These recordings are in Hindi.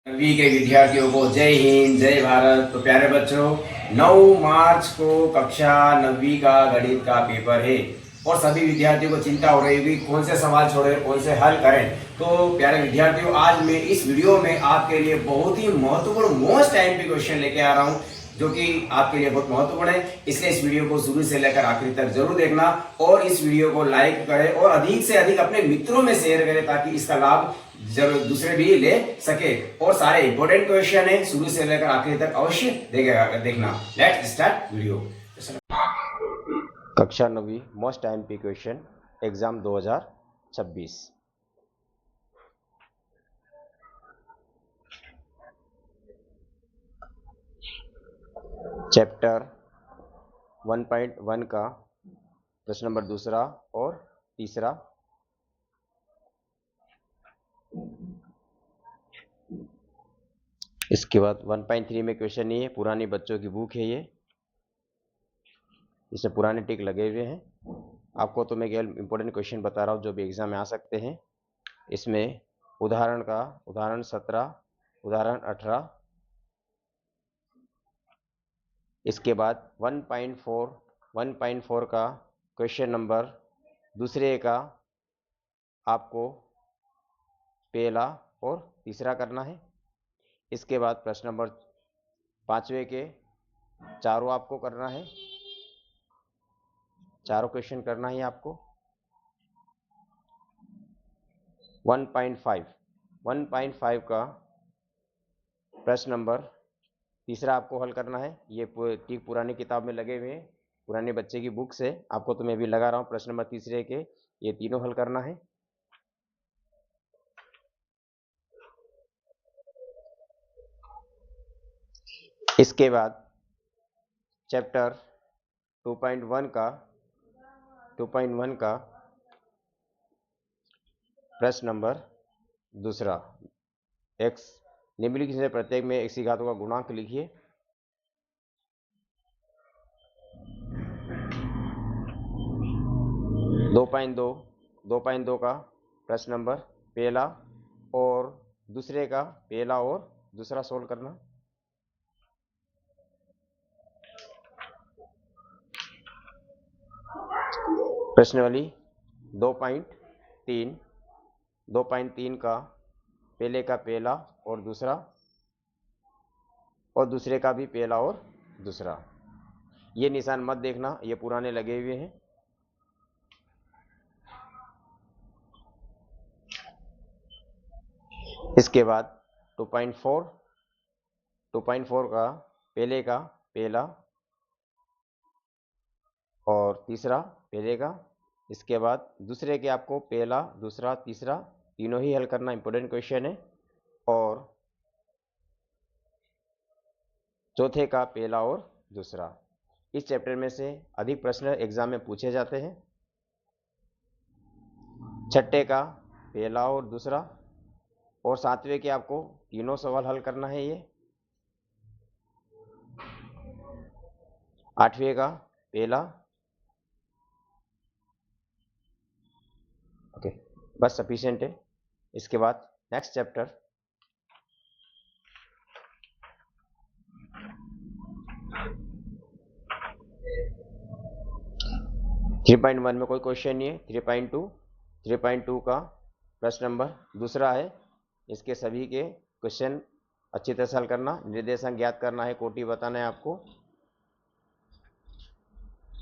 सभी के विद्यार्थियों को जय हिंद जय भारत। तो प्यारे बच्चों, 9 मार्च को कक्षा 9वीं का गणित का पेपर है और सभी विद्यार्थियों को चिंता हो रही होगी कौन से सवाल छोड़े कौन से हल करें। तो प्यारे विद्यार्थियों, आज मैं इस वीडियो में आपके लिए बहुत ही महत्वपूर्ण मोस्ट टाइम पे क्वेश्चन लेके आ रहा हूँ जो कि आपके लिए बहुत महत्वपूर्ण है। इसलिए इस वीडियो को शुरू से लेकर आखिरी तक जरूर देखना और इस वीडियो को लाइक करें और अधिक से अधिक अपने मित्रों में शेयर करें ताकि इसका लाभ जरूर दूसरे भी ले सके। और सारे इंपॉर्टेंट क्वेश्चन है, शुरू से लेकर आखिरी तक अवश्य देखना। Let's start video. कक्षा 9वीं most time P question exam 2026। Chapter 1.1 का प्रश्न नंबर दूसरा और तीसरा। इसके बाद 1.3 में क्वेश्चन नहीं है, पुरानी बच्चों की बुक है ये, इसमें पुराने टिक लगे हुए हैं। आपको तो मैं केवल इंपॉर्टेंट क्वेश्चन बता रहा हूँ जो भी एग्जाम में आ सकते हैं। इसमें उदाहरण 17, उदाहरण 18, इसके बाद 1.4 का क्वेश्चन नंबर दूसरे का आपको पहला और तीसरा करना है। इसके बाद प्रश्न नंबर 5वें के चारों आपको करना है, चारों क्वेश्चन करना है आपको। 1.5 का प्रश्न नंबर तीसरा आपको हल करना है। ये ठीक पुरानी किताब में लगे हुए हैं, पुराने बच्चे की बुक से आपको तो मैं भी लगा रहा हूँ। प्रश्न नंबर तीसरे के ये तीनों हल करना है। इसके बाद चैप्टर 2.1 का प्रश्न नंबर दूसरा, x निम्नलिखित से प्रत्येक में x की घातों का गुणांक लिखिए। 2.2 का प्रश्न नंबर पहला और दूसरे का पहला और दूसरा सोल्व करना। प्रश्नावली 2.3 का पहले का पहला और दूसरे का भी पहला और दूसरा। ये निशान मत देखना, ये पुराने लगे हुए हैं। इसके बाद 2.4 का पहले का पहला और तीसरा पहले का। इसके बाद दूसरे के आपको पहला दूसरा तीसरा तीनों ही हल करना, इंपॉर्टेंट क्वेश्चन है। और चौथे का पहला और दूसरा। इस चैप्टर में से अधिक प्रश्न एग्जाम में पूछे जाते हैं। छठे का पहला और दूसरा और सातवें के आपको तीनों सवाल हल करना है। ये आठवें का पहला। ओके, बस सफिशिएंट है। इसके बाद नेक्स्ट चैप्टर 3.1 में कोई क्वेश्चन नहीं है। 3.2 का प्रश्न नंबर दूसरा है। इसके सभी के क्वेश्चन अच्छी तरह से हल करना, निर्देशांक ज्ञात करना है, कोटि बताना है आपको।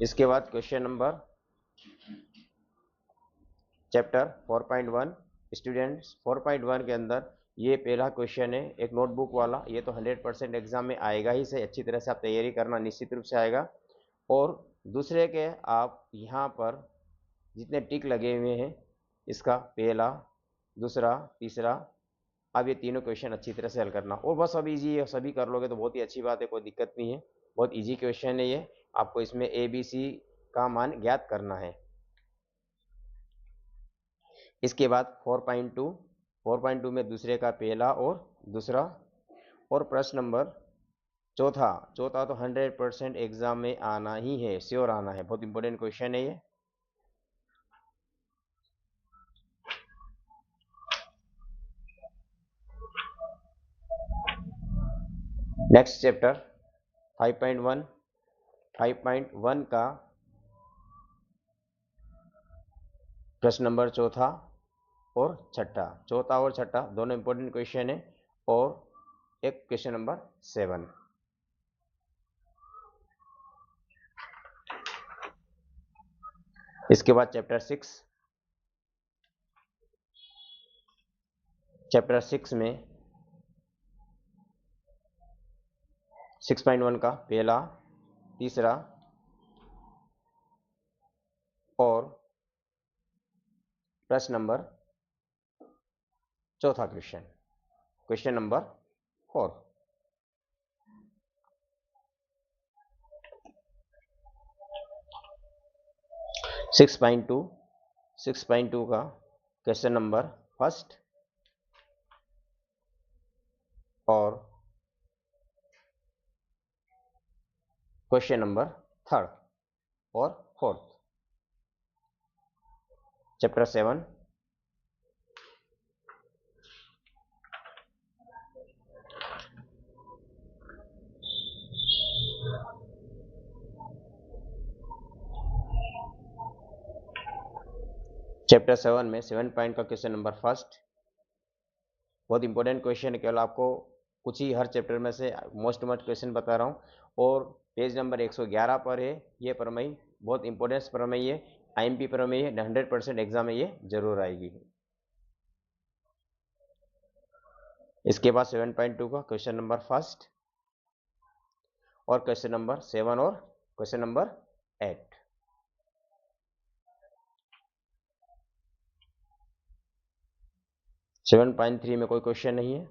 इसके बाद क्वेश्चन नंबर चैप्टर 4.1 स्टूडेंट्स 4.1 के अंदर ये पहला क्वेश्चन है, एक नोटबुक वाला। ये तो 100% एग्जाम में आएगा ही से, अच्छी तरह से आप तैयारी करना, निश्चित रूप से आएगा। और दूसरे के आप यहाँ पर जितने टिक लगे हुए हैं, इसका पहला दूसरा तीसरा, अब ये तीनों क्वेश्चन अच्छी तरह से हल करना। और बस अब इजी है, सभी कर लोगे तो बहुत ही अच्छी बात है, कोई दिक्कत नहीं है। बहुत इजी क्वेश्चन है ये। आपको इसमें ABC का मान ज्ञात करना है। इसके बाद 4.2 में दूसरे का पहला और दूसरा और प्रश्न नंबर चौथा तो 100% एग्जाम में आना ही है, श्योर आना है, बहुत इंपॉर्टेंट क्वेश्चन है ये। नेक्स्ट चैप्टर 5.1 का प्रश्न नंबर चौथा और छठा, चौथा और छठा दोनों इंपॉर्टेंट क्वेश्चन है, और एक क्वेश्चन नंबर 7। इसके बाद चैप्टर 6 में 6.1 का पहला, तीसरा और प्रश्न नंबर चौथा question number 4। Six point two का क्वेश्चन नंबर फर्स्ट और क्वेश्चन नंबर 3 और 4। चैप्टर 7 चैप्टर 7 में 7 पॉइंट का क्वेश्चन नंबर फर्स्ट बहुत इंपॉर्टेंट क्वेश्चन है। केवल आपको कुछ ही हर चैप्टर में से मोस्ट क्वेश्चन बता रहा हूँ, और पेज नंबर 111 पर है। ये प्रमेय बहुत इंपॉर्टेंट प्रमेय है, आईएमपी प्रमेय है, 100% एग्जाम में ये जरूर आएगी। इसके बाद 7.2 का क्वेश्चन नंबर फर्स्ट और क्वेश्चन नंबर 7 और क्वेश्चन नंबर 8। सेवन 7.3 में कोई क्वेश्चन नहीं है।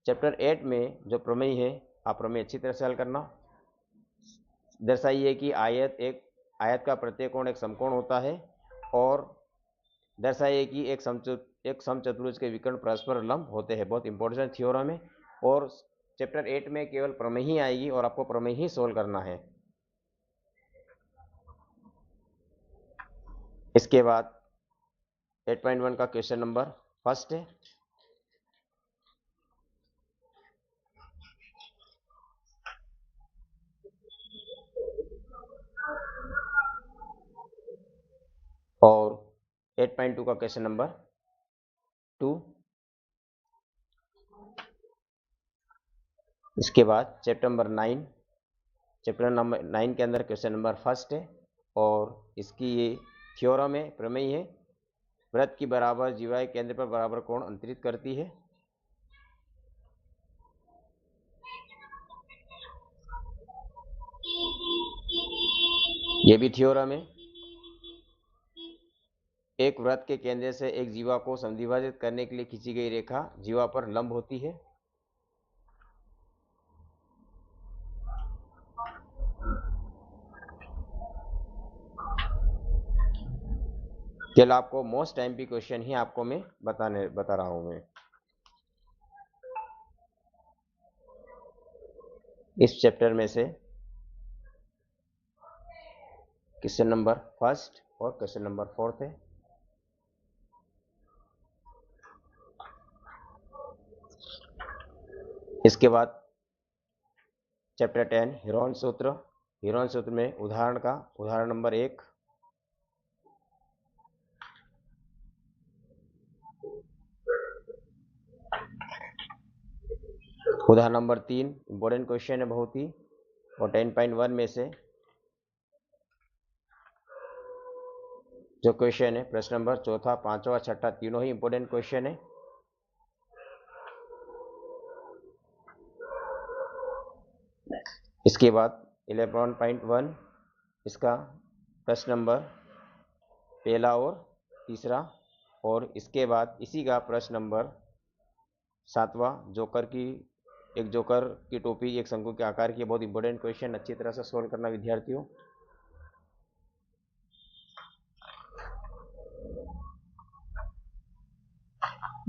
चैप्टर 8 में जो प्रमेय है, आप प्रमेय अच्छी तरह से हल करना। दर्शाइए कि आयत का प्रत्येक कोण एक समकोण होता है, और दर्शाइए कि एक समचतुर्भुज के विकर्ण परस्पर लंब होते हैं। बहुत इंपॉर्टेंट थ्योरम है, और चैप्टर 8 में केवल प्रमेय ही आएगी और आपको प्रमेय ही सोल्व करना है। इसके बाद 8.1 का क्वेश्चन नंबर फर्स्ट है। और 8.2 का क्वेश्चन नंबर 2। इसके बाद चैप्टर नंबर 9 के अंदर क्वेश्चन नंबर फर्स्ट है, और इसकी ये थ्योरम है, प्रमेय है। वृत्त की बराबर जीवाएं केंद्र पर बराबर कोण अंतरित करती है। ये भी थ्योरम है। एक वृत्त के केंद्र से एक जीवा को समद्विभाजित करने के लिए खींची गई रेखा जीवा पर लंब होती है। केवल आपको मोस्ट एमपी क्वेश्चन ही आपको मैं बता रहा हूं मैं। इस चैप्टर में से क्वेश्चन नंबर फर्स्ट और क्वेश्चन नंबर 4 है। इसके बाद चैप्टर 10 हीरोन सूत्र में उदाहरण नंबर 1। उदाहरण नंबर 3 इंपॉर्टेंट क्वेश्चन है बहुत ही, और 10.1 में से जो क्वेश्चन है प्रश्न नंबर चौथा, पांचवा, छठा तीनों ही इंपॉर्टेंट क्वेश्चन है। इसके बाद 11.1 इसका प्रश्न नंबर पहला और तीसरा, और इसके बाद इसी का प्रश्न नंबर 7वां, एक जोकर की टोपी एक शंकु के आकार की। बहुत इंपॉर्टेंट क्वेश्चन, अच्छी तरह से सोल्व करना विद्यार्थियों।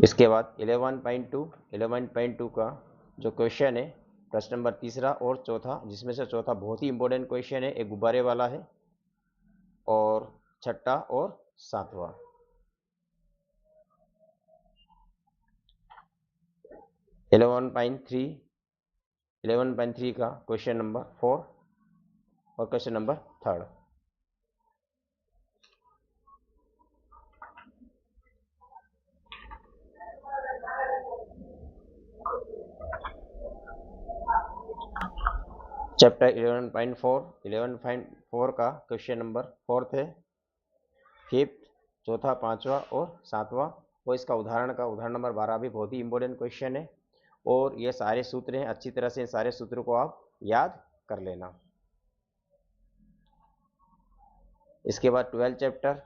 इसके बाद 11.2 का जो क्वेश्चन है प्रश्न नंबर तीसरा और चौथा, जिसमें से चौथा बहुत ही इंपॉर्टेंट क्वेश्चन है, एक गुब्बारे वाला है, और छठा और सातवां। 11.3 का क्वेश्चन नंबर 4 और क्वेश्चन नंबर 3। चैप्टर 11.4 का क्वेश्चन नंबर 4 है, 5th, चौथा, 5वां और 7वां। और इसका उदाहरण नंबर 12 भी बहुत ही इंपॉर्टेंट क्वेश्चन है और ये सारे सूत्र हैं, अच्छी तरह से इन सारे सूत्रों को आप याद कर लेना। इसके बाद 12 चैप्टर,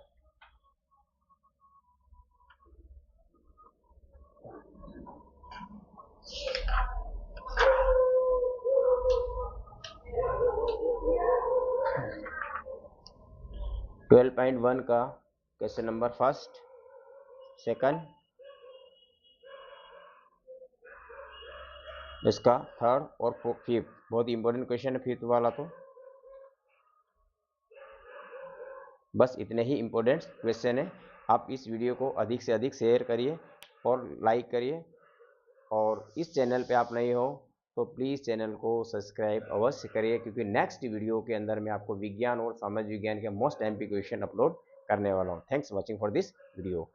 ट्वेल्व पॉइंट 1 का क्वेश्चन नंबर 1st, 2nd, इसका 3rd और 5th। बहुत ही इंपॉर्टेंट क्वेश्चन है 5th वाला। तो बस इतने ही इंपॉर्टेंट क्वेश्चन है। आप इस वीडियो को अधिक से अधिक शेयर करिए और लाइक करिए, और इस चैनल पे आप नए हो तो प्लीज़ चैनल को सब्सक्राइब अवश्य करिए, क्योंकि नेक्स्ट वीडियो के अंदर मैं आपको विज्ञान और सामाजिक विज्ञान के मोस्ट एमपी क्वेश्चन अपलोड करने वाला हूँ। Thanks watching for this video.